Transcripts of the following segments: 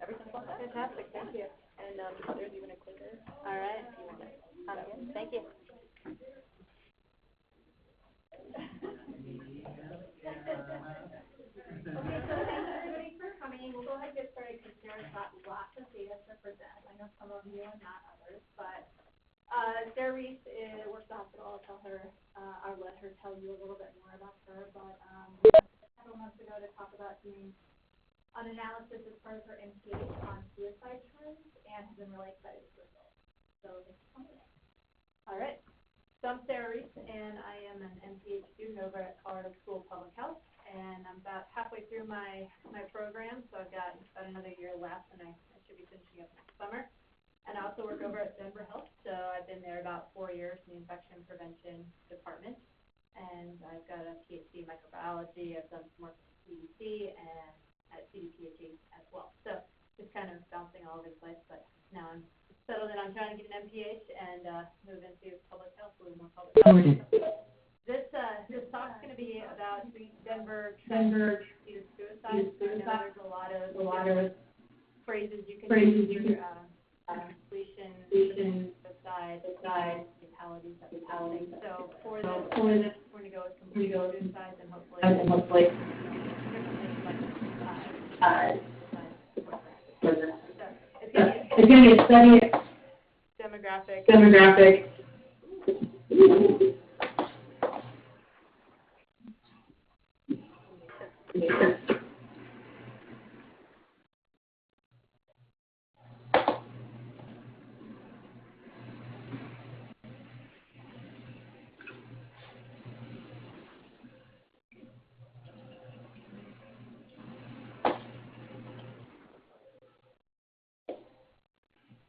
Everything's all set. Fantastic, thank you. And there's even a clicker. All right. Thank you. Okay, so thanks everybody for coming. We'll go ahead and get started because Sarah's got lots of data to present. I know some of you and not others, but Sara Reese works at the hospital. I'll let her tell you a little bit more about her. But several months ago to talk about doing an analysis as part of her MPH on suicide trends, and has been really excited with the results. So thanks for coming. All right. So I'm Sara Reese, and I am an MPH student over at Colorado School of Public Health. And I'm about halfway through my program, so I've got about another year left, and I should be finishing up next summer. And I also work over at Denver Health, so I've been there about 4 years in the infection prevention department. And I've got a PhD in microbiology. I've done some work at CDC and at CDPHE as well. So just kind of bouncing all over the place, but now I'm settled in. I'm trying to get an MPH and move into public health, a little more public health. This talk's going to be about Denver due to suicide. I know there's a lot of phrases you can use. Completion, suicide, fatalities, that kind of thing. So for this, we're going to go with complete suicide and hopefully it's going to be a study demographic.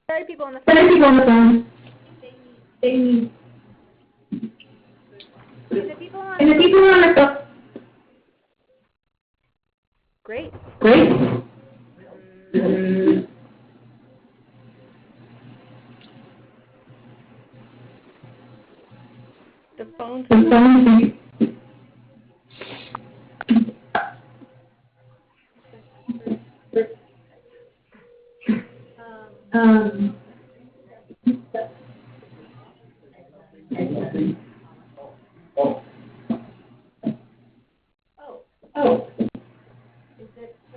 Sorry, people on the phone. And the people on the phone. Great. The phone.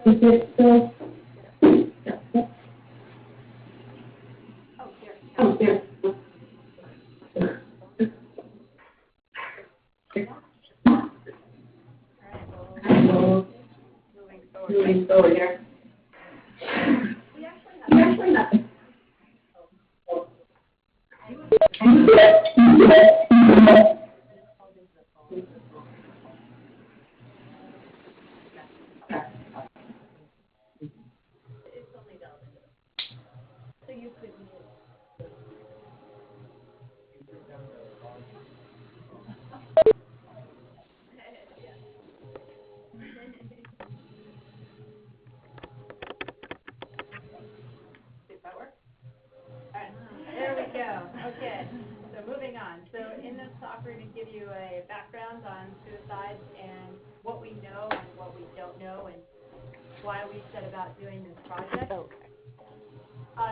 Is it still? Oh, there. Moving forward here. We actually have. Okay, so moving on. So in this talk, we're going to give you a background on suicide and what we know and what we don't know and why we set about doing this project.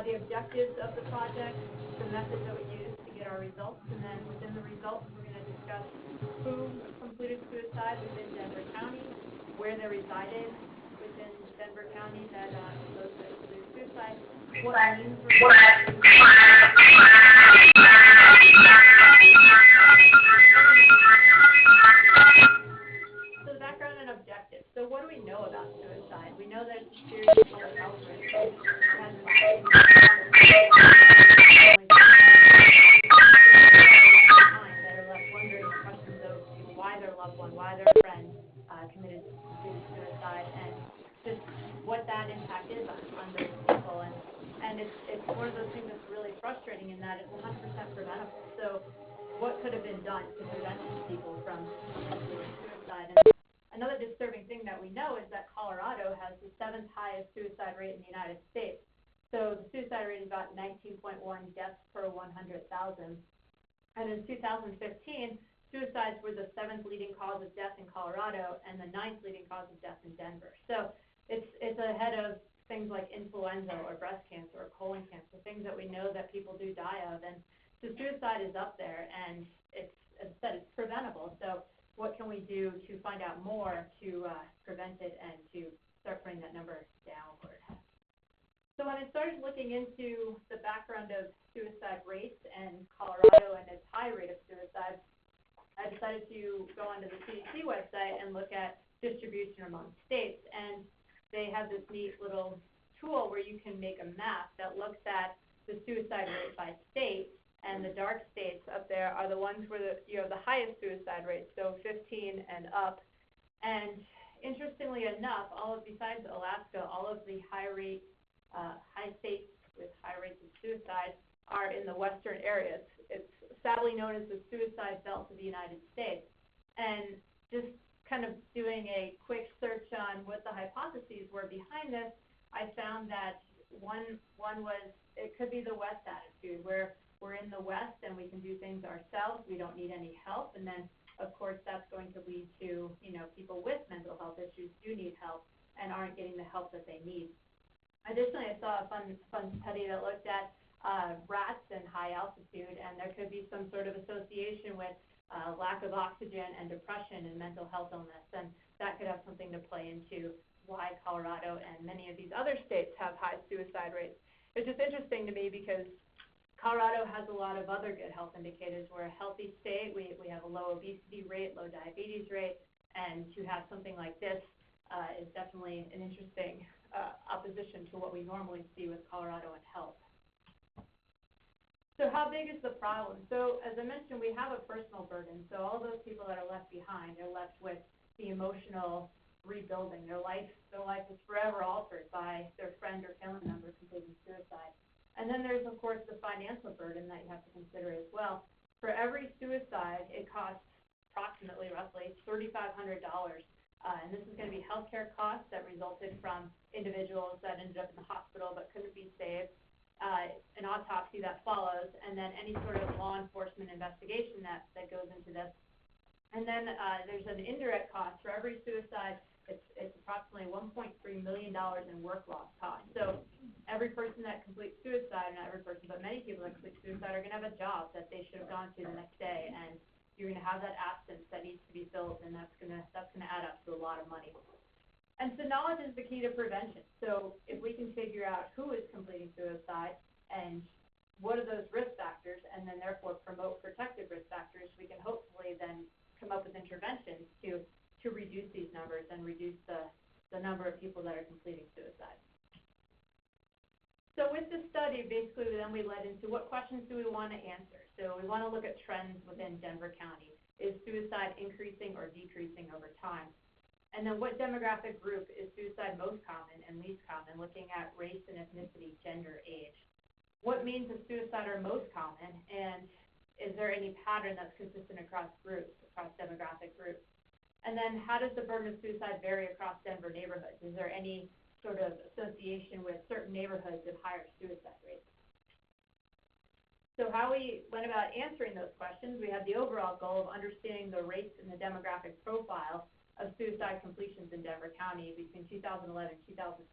The objectives of the project, the methods that we use to get our results, and then within the results, we're going to discuss who completed suicide within Denver County, where they resided within Denver County that those that completed suicide, what means were So the background and objectives. So what do we know about suicide? We know that it's a serious public health risk. It has that are left wondering the questions of why their loved one, why their friend committed suicide, and just what that impact is on those people. And it's one of those things that's really frustrating in that it's 100% preventable. So what could have been done to prevent people from committing suicide? And another disturbing thing that we know is that Colorado has the 7th highest suicide rate in the United States. So the suicide rate is about 19.1 deaths per 100,000. And in 2015, suicides were the 7th leading cause of death in Colorado and the 9th leading cause of death in Denver. So it's ahead of things like influenza or breast cancer or colon cancer, things that we know that people do die of. And so suicide is up there, and it's, as I said, it's preventable. So what can we do to find out more to prevent it and to start bringing that number downward? So when I started looking into the background of suicide rates and Colorado and its high rate of suicide, I decided to go onto the CDC website and look at distribution among states. And they have this neat little tool where you can make a map that looks at the suicide rate by state, and the dark states up there are the ones where you have the highest suicide rates, so 15 and up. And interestingly enough, besides Alaska, all of the high states with high rates of suicide are in the western areas. It's sadly known as the suicide belt of the United States. And just kind of doing a quick search on what the hypotheses were behind this, I found that one was it could be the West attitude, where we're in the West and we can do things ourselves. We don't need any help. And then, of course, that's going to lead to, people with mental health issues do need help and aren't getting the help that they need. Additionally, I saw a fun study that looked at rats and high altitude, and there could be some sort of association with lack of oxygen and depression and mental health illness, and that could have something to play into why Colorado and many of these other states have high suicide rates. It's just interesting to me because Colorado has a lot of other good health indicators. We're a healthy state. We have a low obesity rate, low diabetes rate, and to have something like this is definitely an interesting opposition to what we normally see with Colorado and health. So how big is the problem? So as I mentioned, we have a personal burden. So all those people that are left behind are left with the emotional rebuilding. Their life is forever altered by their friend or family member completing suicide. And then there's, of course, the financial burden that you have to consider as well. For every suicide, it costs roughly $3,500. And this is going to be healthcare costs that resulted from individuals that ended up in the hospital but couldn't be saved, an autopsy that follows, and then any sort of law enforcement investigation that goes into this. And then there's an indirect cost. For every suicide, it's approximately $1.3 million in work loss costs. So every person that completes suicide, not every person, but many people that complete suicide are going to have a job that they should have gone to the next day, and you're going to have that absence that needs to be filled, and that's going to add up to a lot of money. And so knowledge is the key to prevention. So if we can figure out who is completing suicide and what are those risk factors, and then therefore promote protective risk factors, we can hopefully then come up with interventions to reduce these numbers and reduce the number of people that are completing suicide. So with this study, basically then we led into what questions do we want to answer. So we want to look at trends within Denver County. Is suicide increasing or decreasing over time? And then what demographic group is suicide most common and least common, looking at race and ethnicity, gender, age? What means of suicide are most common, and is there any pattern that's consistent across groups, across demographic groups? And then how does the burden of suicide vary across Denver neighborhoods? Is there any sort of association with certain neighborhoods of higher suicide rates? So how we went about answering those questions, we had the overall goal of understanding the rates and the demographic profile of suicide completions in Denver County between 2011 and 2014.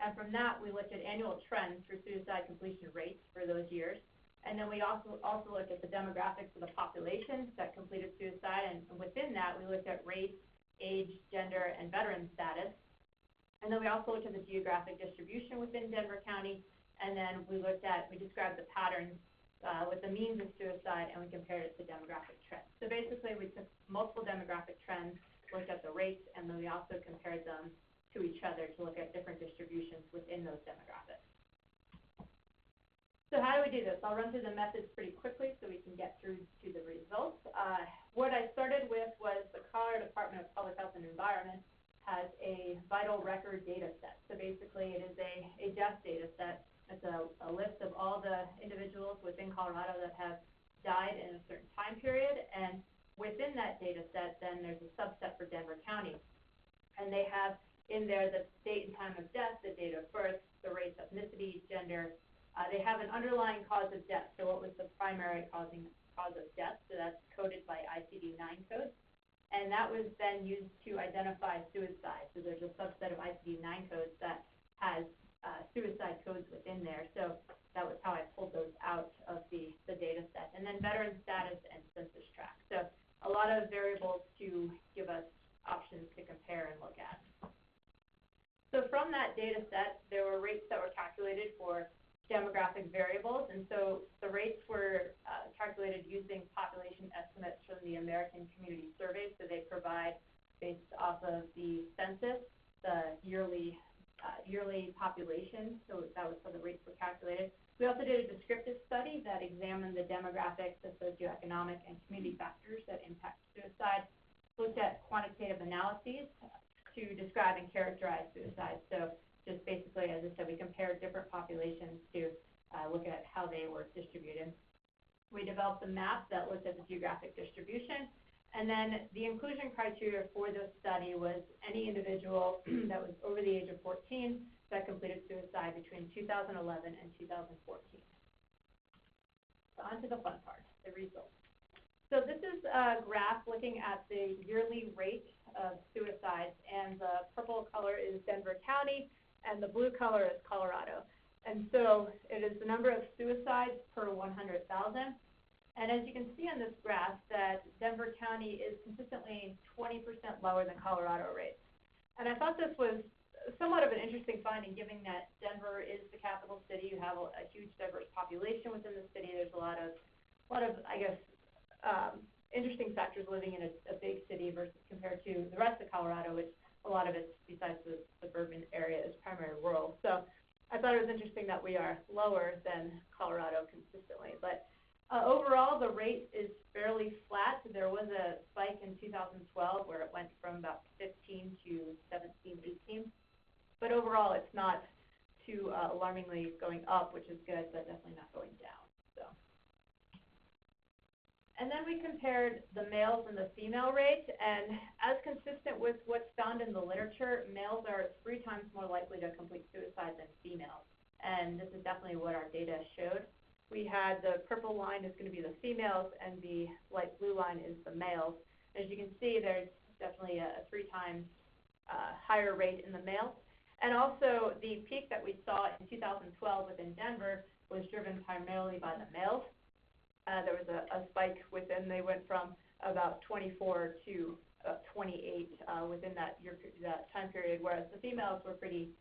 And from that, we looked at annual trends for suicide completion rates for those years. And then we also looked at the demographics of the population that completed suicide. And within that, we looked at race, age, gender, and veteran status. And then we also looked at the geographic distribution within Denver County. And then we described the patterns with the means of suicide, and we compared it to demographic trends. So basically, we took multiple demographic trends, looked at the rates, and then we also compared them to each other to look at different distributions within those demographics. So how do we do this? I'll run through the methods pretty quickly so we can get through to the results. What I started with was the Colorado Department of Public Health and Environment has a vital record data set. So basically, it is a death data set. It's a list of all the individuals within Colorado that have died in a certain time period, and within that data set, then there's a subset for Denver County. And they have in there the date and time of death, the date of birth, the race, ethnicity, gender. They have an underlying cause of death. So what was the primary cause of death? So that's coded by ICD-9 codes. And that was then used to identify suicide. So there's a subset of ICD-9 codes that has that data set, there were rates that were calculated for demographic variables, and so the rates were calculated using population estimates from the American Community Survey. So they provide, based off of the census, the yearly population. So that was how the rates were calculated. We also did a descriptive study that examined the demographics, the socioeconomic, and community factors that impact suicide. Looked at quantitative analyses to describe and characterize suicide. So just basically, as I said, we compared different populations to look at how they were distributed. We developed a map that looked at the geographic distribution. And then the inclusion criteria for this study was any individual that was over the age of 14 that completed suicide between 2011 and 2014. So on to the fun part, the results. So this is a graph looking at the yearly rate of suicides, and the purple color is Denver County, and the blue color is Colorado. And so it is the number of suicides per 100,000. And as you can see on this graph, that Denver County is consistently 20% lower than Colorado rates. And I thought this was somewhat of an interesting finding, given that Denver is the capital city. You have a huge diverse population within the city. There's a lot of I guess, interesting factors living in a big city versus compared to the rest of Colorado, which a lot of it, besides the suburban area, is primarily rural. So I thought it was interesting that we are lower than Colorado consistently. But overall, the rate is fairly flat. There was a spike in 2012 where it went from about 15 to 17, 18. But overall, it's not too alarmingly going up, which is good, but definitely not going down. So. And then we compared the males and the female rate, and as consistent with what's found in the literature, males are 3 times more likely to complete suicide than females. And this is definitely what our data showed. We had the purple line is going to be the females, and the light blue line is the males. As you can see, there's definitely a 3 times higher rate in the males. And also, the peak that we saw in 2012 within Denver was driven primarily by the males. There was a spike within, they went from about 24 to 28 within that time period, whereas the females were pretty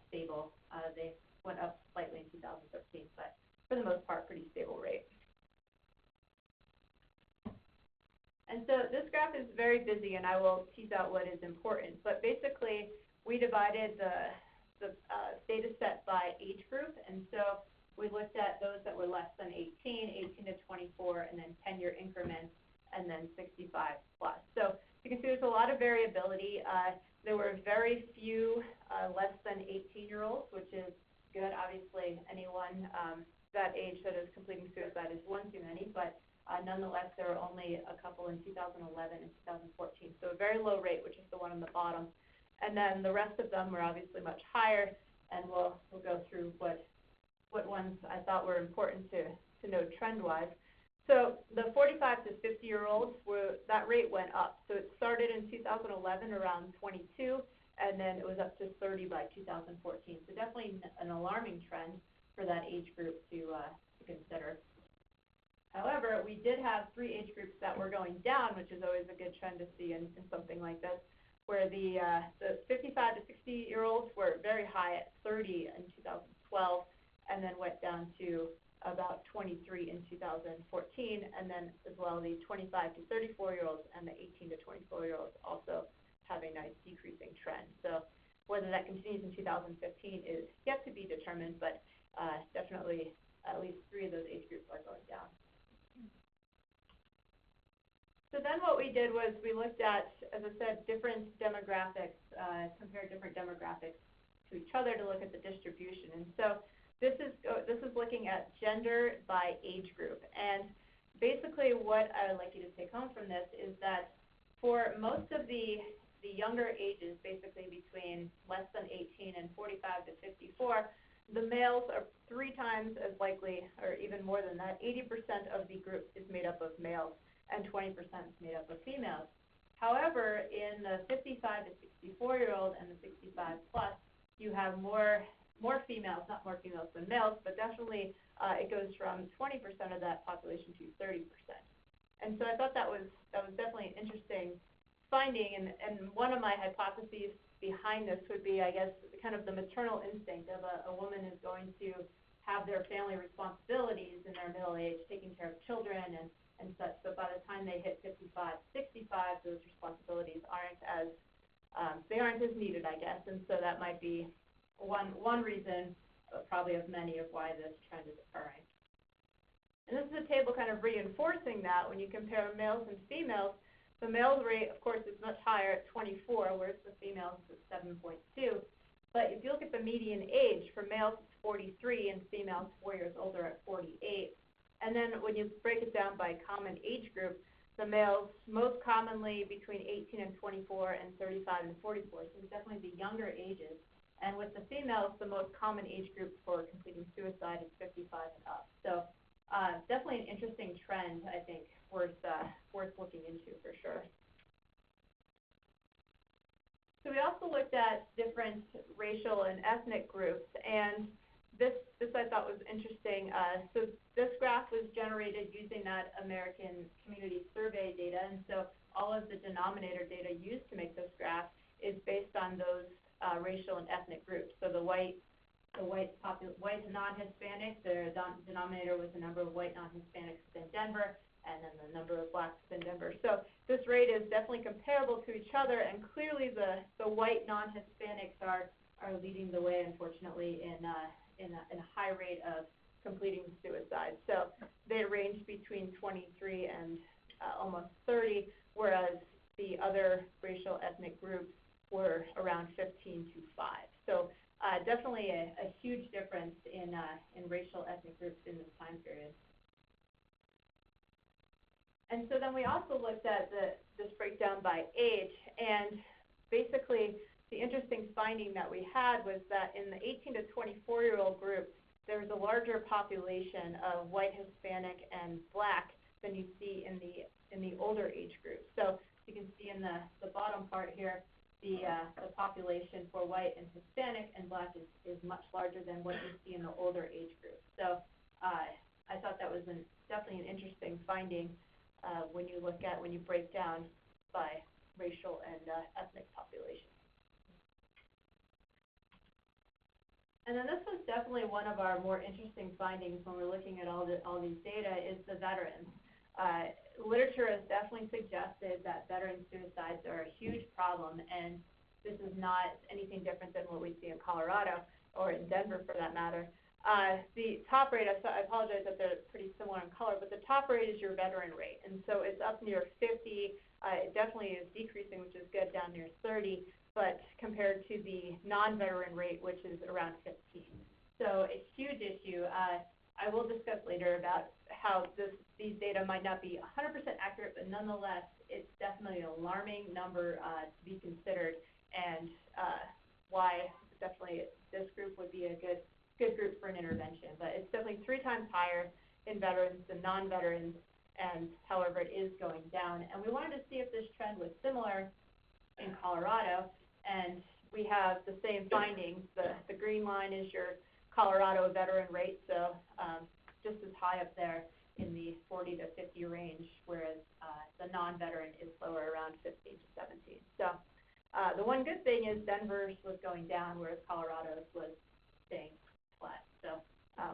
stable. They went up slightly in 2013, but for the most part, pretty stable rate. And so this graph is very busy, and I will tease out what is important. But basically, we divided the data set by age group, and so we looked at those that were less than 18, 18 to 24, and then 10-year increments, and then 65 plus. So you can see there's a lot of variability. There were very few less than 18-year-olds, which is good. Obviously, anyone that age that is completing suicide is one too many, but nonetheless, there were only a couple in 2011 and 2014. So a very low rate, which is the one on the bottom. And then the rest of them were obviously much higher, and we'll go through what ones I thought were important to note trend-wise. So the 45 to 50-year-olds, that rate went up. So it started in 2011 around 22, and then it was up to 30 by 2014. So definitely an alarming trend for that age group to consider. However, we did have 3 age groups that were going down, which is always a good trend to see in something like this, where the 55 to 60-year-olds were very high at 30 in 2012, and then went down to about 23 in 2014, and then as well the 25 to 34-year-olds and the 18 to 24-year-olds also have a nice decreasing trend. So whether that continues in 2015 is yet to be determined, but definitely at least 3 of those age groups are going down. So then what we did was we looked at, as I said, different demographics, compared different demographics to each other to look at the distribution. And so this is looking at gender by age group. And basically what I would like you to take home from this is that for most of the younger ages, basically between less than 18 and 45 to 54, the males are 3 times as likely, or even more than that. 80% of the group is made up of males, and 20% is made up of females. However, in the 55 to 64-year-old and the 65 plus, you have more females, not more females than males, but definitely it goes from 20% of that population to 30%. And so I thought that was definitely an interesting finding, and one of my hypotheses behind this would be, I guess, kind of the maternal instinct of a woman is going to have their family responsibilities in their middle age, taking care of children and such, but by the time they hit 55, 65, those responsibilities aren't as needed, I guess, and so that might be one reason, probably of many, of why this trend is occurring. And this is a table kind of reinforcing that when you compare males and females. The males rate, of course, is much higher at 24, whereas the females is at 7.2. But if you look at the median age, for males it's 43 and females 4 years older at 48. And then when you break it down by common age group, the males most commonly between 18 and 24 and 35 and 44, so it's definitely the younger ages. And with the females, the most common age group for completing suicide is 55 and up. So definitely an interesting trend, I think, worth looking into for sure. So we also looked at different racial and ethnic groups, and this I thought was interesting. So this graph was generated using that American Community Survey data, and so all of the denominator data used to make this graph is based on those racial and ethnic groups. So the white non-Hispanic, the denominator was the number of white non-Hispanics within Denver, and then the number of blacks within Denver. So this rate is definitely comparable to each other, and clearly the white non-Hispanics are leading the way, unfortunately, in a high rate of completing suicide. So they range between 23 and almost 30, whereas the other racial ethnic groups were around 15 to 5. So definitely a huge difference in racial ethnic groups in this time period. And so then we also looked at this breakdown by age, and basically the interesting finding that we had was that in the 18 to 24-year-old group, there was a larger population of white, Hispanic, and black than you see in the older age group. So you can see in the bottom part here, the population for white and Hispanic and black is much larger than what you see in the older age group. So I thought that was definitely an interesting finding when you break down by racial and ethnic population. And then this was definitely one of our more interesting findings when we're looking at all these data is the veterans. Literature has definitely suggested that veteran suicides are a huge problem, and this is not anything different than what we see in Colorado or in Denver for that matter. The top rate, I apologize that they're pretty similar in color, but the top rate is your veteran rate, and so it's up near 50. It definitely is decreasing, which is good, down near 30, but compared to the non-veteran rate, which is around 15. So a huge issue. I will discuss later about how these data might not be 100% accurate, but nonetheless, it's definitely an alarming number to be considered, and why definitely this group would be a good group for an intervention. But it's definitely 3 times higher in veterans than non-veterans, and however, it is going down. And we wanted to see if this trend was similar in Colorado, and we have the same findings. The green line is your Colorado veteran rate, so just as high up there in the 40 to 50 range, whereas the non-veteran is lower, around 15 to 17. So the one good thing is Denver's was going down, whereas Colorado's was staying flat. So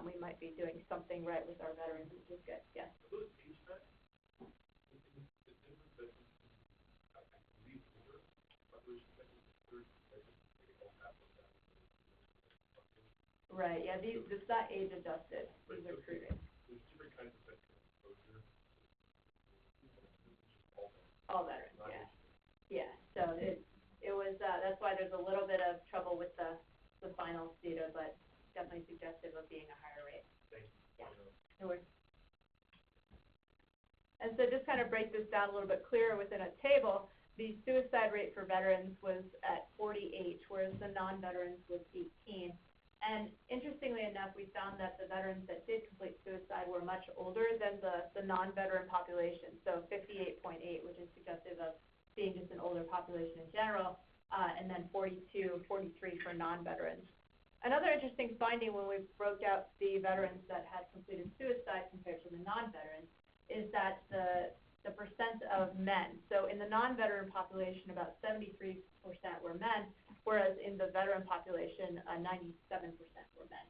we might be doing something right with our veterans, which is good. Yes. Right, yeah, it's not age adjusted, these are crude rates. There's different kinds of veteran exposure. All veterans, yeah. Yeah, so it was, that's why there's a little bit of trouble with the final data, but definitely suggestive of being a higher rate. Thanks. Yeah, no worries. And so just kind of break this down a little bit clearer within a table, the suicide rate for veterans was at 48, whereas the non-veterans was 18. And interestingly enough, we found that the veterans that did complete suicide were much older than the non-veteran population, so 58.8, which is suggestive of being just an older population in general, and then 42, 43 for non-veterans. Another interesting finding when we broke out the veterans that had completed suicide compared to the non-veterans is that the the percent of men. So in the non-veteran population, about 73% were men, whereas in the veteran population, 97% were men.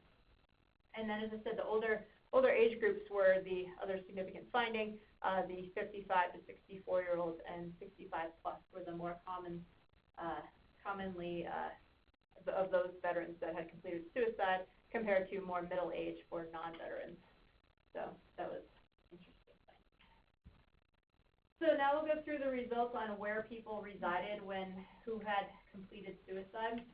And then, as I said, the older age groups were the other significant finding. The 55 to 64-year-olds and 65 plus were the more commonly of those veterans that had completed suicide compared to more middle age for non-veterans. So that was interesting. So now we'll go through the results on where people resided who had completed suicide.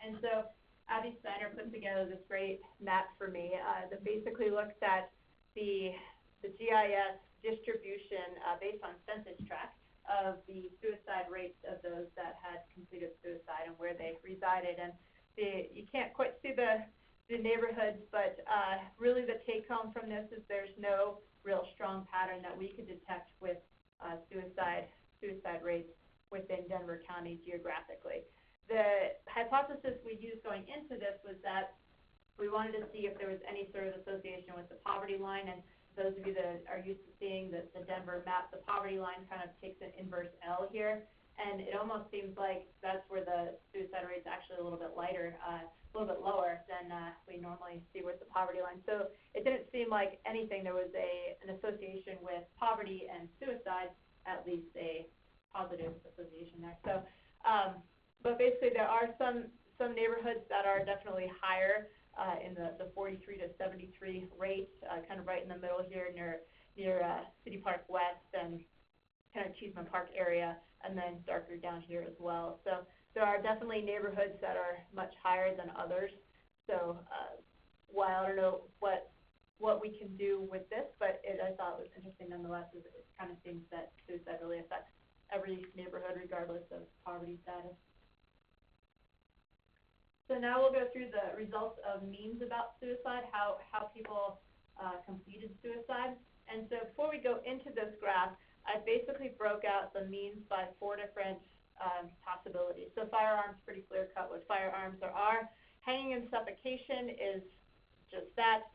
And so Abby Steiner put together this great map for me that basically looks at the GIS distribution based on census tract of the suicide rates of those that had completed suicide and where they resided. And you can't quite see the neighborhoods, but really the take home from this is there's no real strong pattern that we could detect with suicide rates within Denver County geographically. The hypothesis we used going into this was that we wanted to see if there was any sort of association with the poverty line. And those of you that are used to seeing the Denver map, the poverty line kind of takes an inverse L here. And it almost seems like that's where the suicide rate is actually a little bit lighter, a little bit lower than we normally see with the poverty line. So it didn't seem like anything. There was an association with poverty and suicide, at least a positive association there. So, but basically there are some neighborhoods that are definitely higher in the 43 to 73 rate, kind of right in the middle here near City Park West and kind of Cheeseman Park area, and then darker down here as well. So there are definitely neighborhoods that are much higher than others. So while I don't know what we can do with this, but I thought it was interesting nonetheless, is it kind of seems that suicide really affects every neighborhood regardless of poverty status. So now we'll go through the results of means about suicide, how people completed suicide. And so before we go into this graph, I basically broke out the means by 4 different possibilities. So firearms, pretty clear cut what firearms there are. Hanging and suffocation is just that.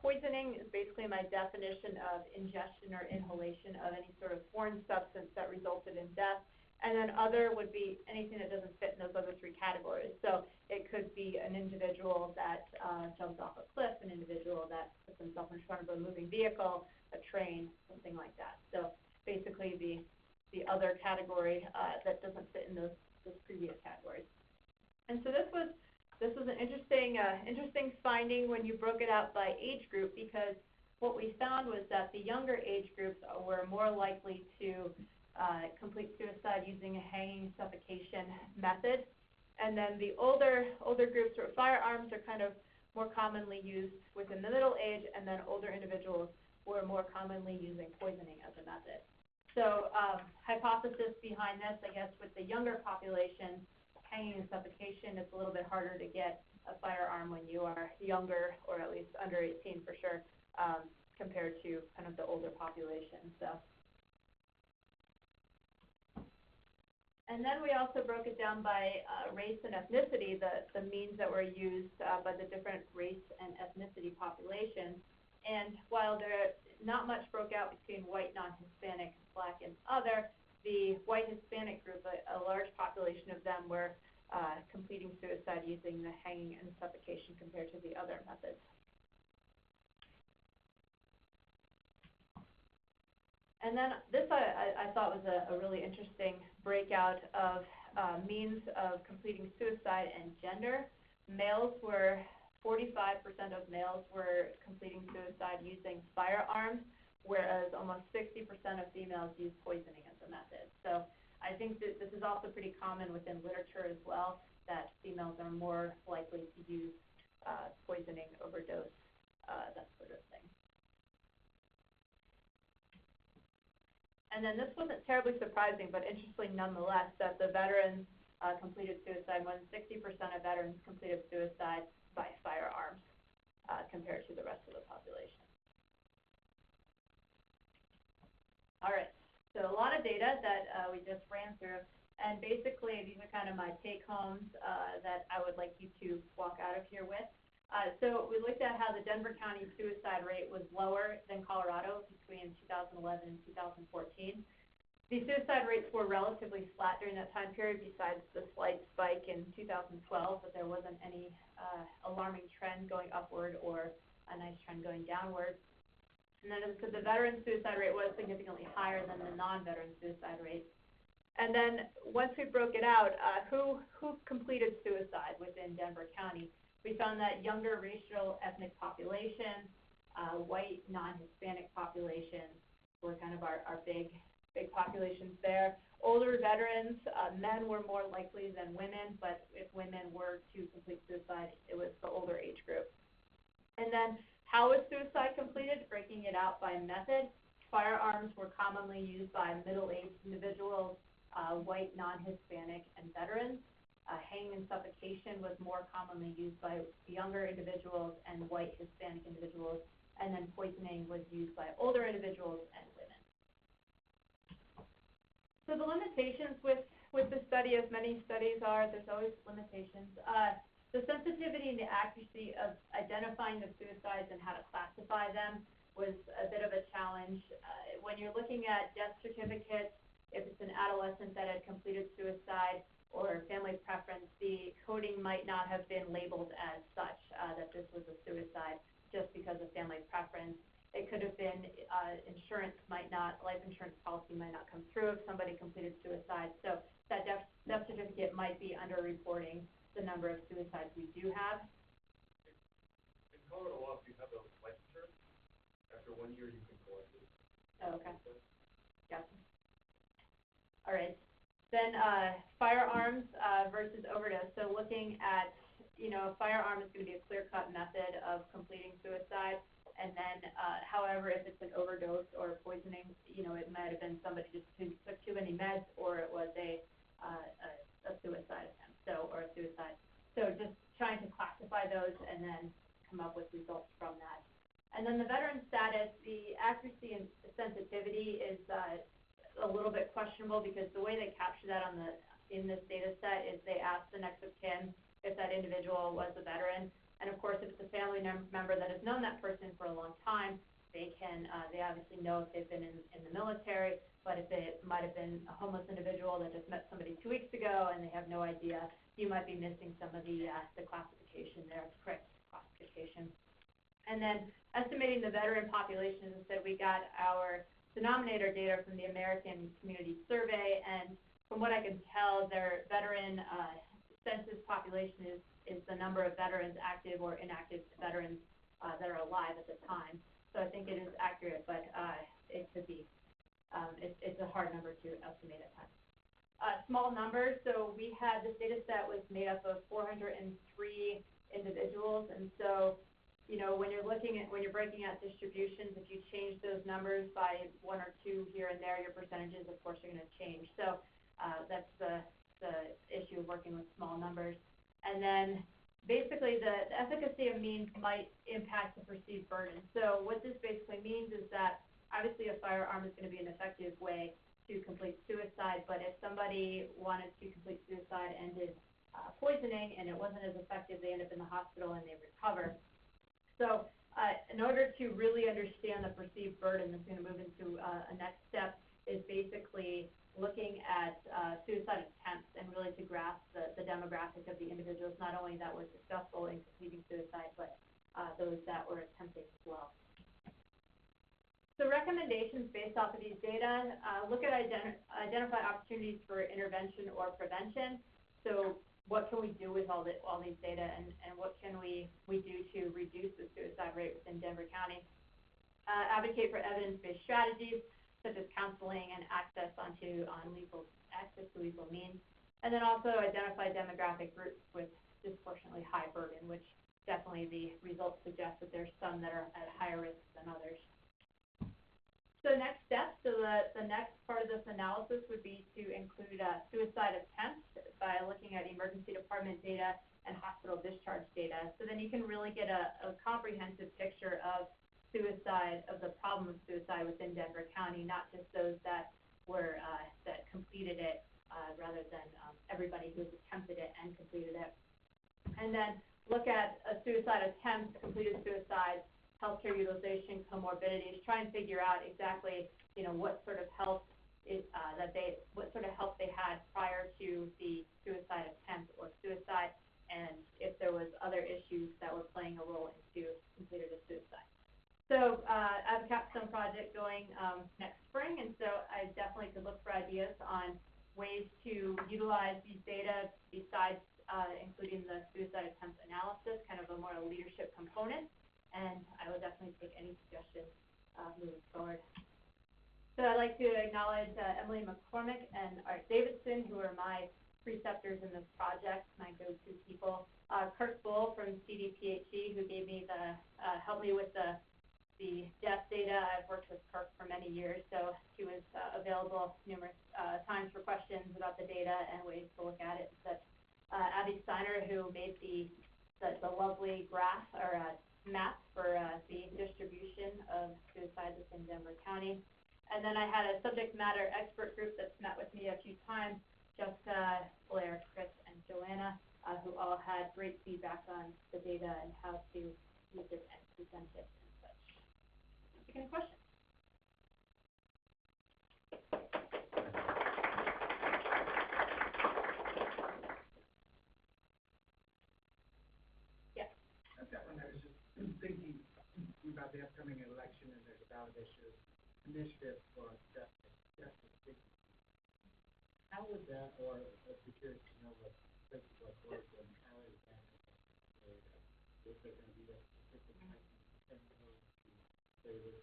Poisoning is basically my definition of ingestion or inhalation of any sort of foreign substance that resulted in death. And then other would be anything that doesn't fit in those other 3 categories. So it could be an individual that jumps off a cliff, an individual that puts himself in front of a moving vehicle, a train, something like that. So basically the other category that doesn't fit in those previous categories. And so this was an interesting finding when you broke it out by age group, because what we found was that the younger age groups were more likely to complete suicide using a hanging suffocation method. And then the older groups where firearms are kind of more commonly used within the middle age, and then older individuals were more commonly using poisoning as a method. So hypothesis behind this, I guess, with the younger population, hanging and suffocation, it's a little bit harder to get a firearm when you are younger, or at least under 18 for sure, compared to kind of the older population. So. And then we also broke it down by race and ethnicity, the means that were used by the different race and ethnicity populations. And while there not much broke out between white, non-Hispanic, Black, and other, the white Hispanic group, a large population of them were completing suicide using the hanging and suffocation compared to the other methods. And then this I thought was a really interesting breakout of means of completing suicide and gender. 45% of males were completing suicide using firearms, whereas almost 60% of females use poisoning as a method. So I think that this is also pretty common within literature as well, that females are more likely to use poisoning, overdose, that sort of thing. And then this wasn't terribly surprising, but interesting nonetheless, that the veterans completed suicide. More than 60% of veterans completed suicide by firearms compared to the rest of the population. All right, so a lot of data that we just ran through, and basically these are kind of my take-homes that I would like you to walk out of here with. So we looked at how the Denver County suicide rate was lower than Colorado between 2011 and 2014. The suicide rates were relatively flat during that time period, besides the slight spike in 2012, but there wasn't any alarming trend going upward or a nice trend going downward. And then so the veteran suicide rate was significantly higher than the non-veteran suicide rate. And then once we broke it out, who completed suicide within Denver County, we found that younger racial ethnic population, white non-Hispanic population were kind of our big populations there. Older veterans, men were more likely than women, but if women were to complete suicide, it was the older age group. And then how was suicide completed? Breaking it out by method. Firearms were commonly used by middle-aged individuals, white non-Hispanic, and veterans. Hanging and suffocation was more commonly used by younger individuals and white Hispanic individuals. And then poisoning was used by older individuals and women. So the limitations with the study, as many studies are, there's always limitations. The sensitivity and the accuracy of identifying the suicides and how to classify them was a bit of a challenge. When you're looking at death certificates, if it's an adolescent that had completed suicide or family preference, the coding might not have been labeled as such, that this was a suicide just because of family preference. It could have been life insurance policy might not come through if somebody completed suicide. So that death certificate might be underreporting the number of suicides we do have. In Colorado law, if you have a life insurance, after 1 year you can collect it. Oh, okay. Gotcha. All right. Then firearms versus overdose. So looking at, a firearm is going to be a clear-cut method of completing suicide. And then, however, if it's an overdose or poisoning, it might have been somebody just took too many meds, or it was a suicide attempt, or a suicide. So just trying to classify those and then come up with results from that. And then the veteran status, the accuracy and sensitivity is a little bit questionable because the way they capture that in this data set is they ask the next of kin if that individual was a veteran. And of course, if it's a family member that has known that person for a long time, they obviously know if they've been in the military, but if it might have been a homeless individual that just met somebody 2 weeks ago and they have no idea, you might be missing some of the classification there, correct classification. And then estimating the veteran population, as I said, we got our denominator data from the American Community Survey, and from what I can tell, their veteran census population is the number of veterans, active or inactive veterans that are alive at the time. So I think it is accurate, but it could be, it's a hard number to estimate at times. Small numbers, so we had, this data set was made up of 403 individuals, and so, when you're breaking out distributions, if you change those numbers by 1 or 2 here and there, your percentages, of course, are going to change. So that's the issue of working with small numbers. And then basically the efficacy of means might impact the perceived burden. So what this basically means is that obviously a firearm is going to be an effective way to complete suicide, but if somebody wanted to complete suicide and did poisoning and it wasn't as effective, they end up in the hospital and they recover. So in order to really understand the perceived burden, that's going to move into a next step is basically looking at suicide attempts and really to grasp the demographic of the individuals, not only that were successful in completing suicide, but those that were attempting as well. So recommendations based off of these data, look at identify opportunities for intervention or prevention. So what can we do with all these data, and what can we do to reduce the suicide rate within Denver County? Advocate for evidence-based strategies, such as counseling and access to lethal means. And then also identify demographic groups with disproportionately high burden, which definitely the results suggest that there's some that are at higher risk than others. So next steps, so the next part of this analysis would be to include suicide attempts by looking at emergency department data and hospital discharge data. So then you can really get a comprehensive picture of suicide, of the problem of suicide within Denver County, not just those that were that completed it, rather than everybody who's attempted it and completed it. And then look at a suicide attempt, completed suicide, healthcare utilization, comorbidities, try and figure out exactly, what sort of health what sort of help they had prior to the suicide attempt or suicide, and if there was other issues that were playing a role into completed a suicide. So I have a capstone project going next spring, and so I definitely could look for ideas on ways to utilize these data besides including the suicide attempt analysis, kind of a more leadership component, and I would definitely take any suggestions moving forward. So I'd like to acknowledge Emily McCormick and Art Davidson, who are my preceptors in this project, my go-to people. Kirk Bull from CDPHE, who gave me helped me with the death data. I've worked with Kirk for many years, so he was available numerous times for questions about the data and ways to look at it. But Abby Steiner, who made the lovely graph or map for the distribution of suicides within Denver County. And then I had a subject matter expert group that's met with me a few times, Jessica, Blair, Chris, and Joanna, who all had great feedback on the data and how to use it and present it and such. Any questions? Yeah. I've got one. I was just thinking about the upcoming election, and there's a ballot initiative for justice. How would that, or I'd be curious to know what places like Oregon, how is that? Is there going to be a specific type of thing to say with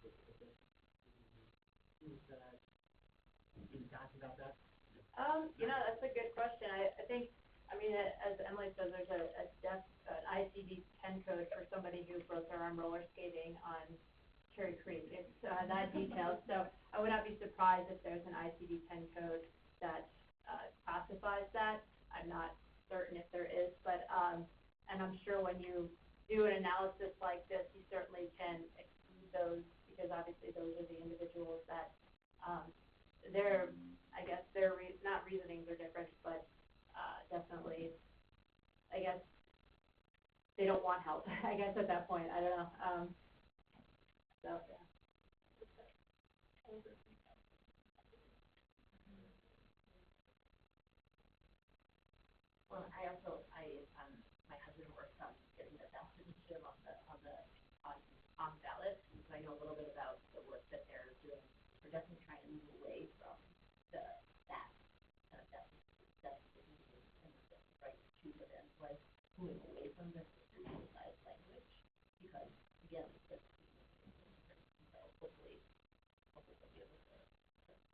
suicide? Can you talk about that? That's a good question. I think, as Emily says, there's an ICD-10 code for somebody who broke their arm roller skating on Cherry Creek. It's that detailed. So I would not be surprised if there's an ICD-10 code that classifies that. I'm not certain if there is, but and I'm sure when you do an analysis like this, you certainly can exclude those because obviously those are the individuals that their not reasonings are different, but definitely, I guess they don't want help. I guess at that point, I don't know. So yeah. Well, my husband works on getting the ballot initiative on ballot, so I know a little bit about the work that they're doing. We're definitely trying to move away from that kind of right to the end, like moving away from the suicide language, because again, hopefully they'll be able to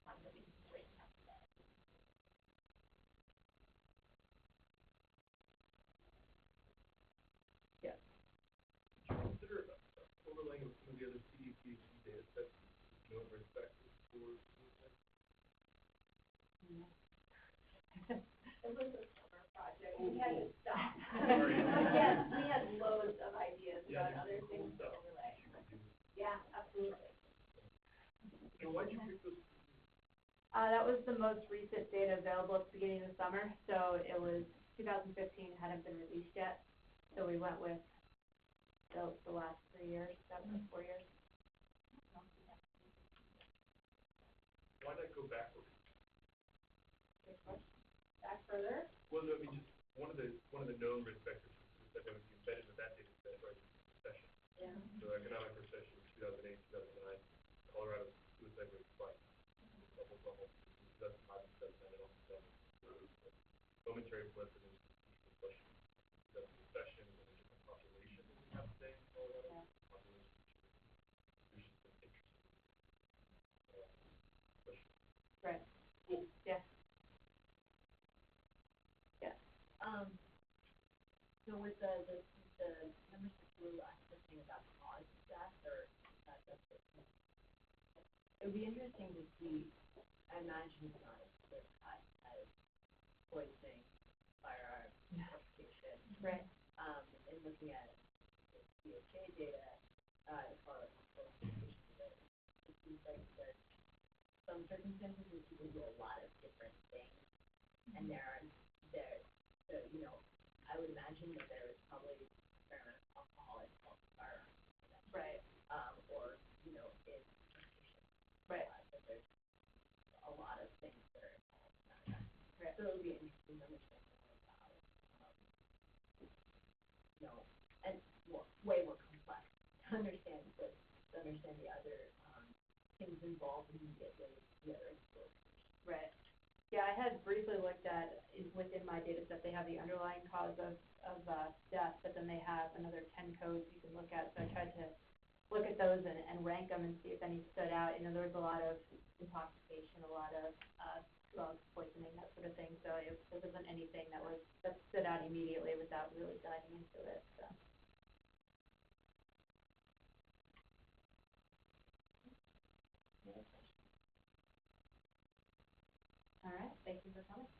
find a meaningful way after that. Yeah. Consider overlaying with some of the other CDPHE data sets, retrospective for suicide. It was a summer project. We had to stop. Sorry. We had loads of ideas about other things to overlay. Yeah, absolutely. And why'd you pick those? That was the most recent data available at the beginning of the summer. So it was 2015, hadn't been released yet. So we went with the last 3 years, 4 years. Why not go backwards? Good question. Back further? Well, no, just one of the known risk factors that would be embedded with that data set, right, is recession. Yeah. So economic recession in 2008, 2009, Colorado's suicide rate spiked. Bubble. 2005, 2009, and also 2008. Momentary blip and then the question. That's a recession and a different population than we have today in Colorado. Yeah. Population distribution is interesting. Question. Right. Cool. Yeah. So with the members who are asking about cause of death or it would be interesting to see. I imagine it's not as clear cut as poisoning, firearms, suffocation. Right. And looking at the DHA data, as far as suffocation, it seems like there's some circumstances where people do a lot of different things, and so I I would imagine that there is probably a fair amount of alcohol involved in firearms. Right. Or, you know, in suffocation. Right. But there's a lot of things that are involved in that. Right. So it would be interesting to understand more about, you know, and way more complex to understand the other, things involved immediately, the other influences. Right. Yeah, I had briefly looked at, within my data set, they have the underlying cause of death, but then they have another 10 codes you can look at. So I tried to look at those and rank them and see if any stood out. You know, there was a lot of intoxication, a lot of drug poisoning, that sort of thing. So there wasn't anything that stood out immediately without really diving into it. So. All right, thank you for coming.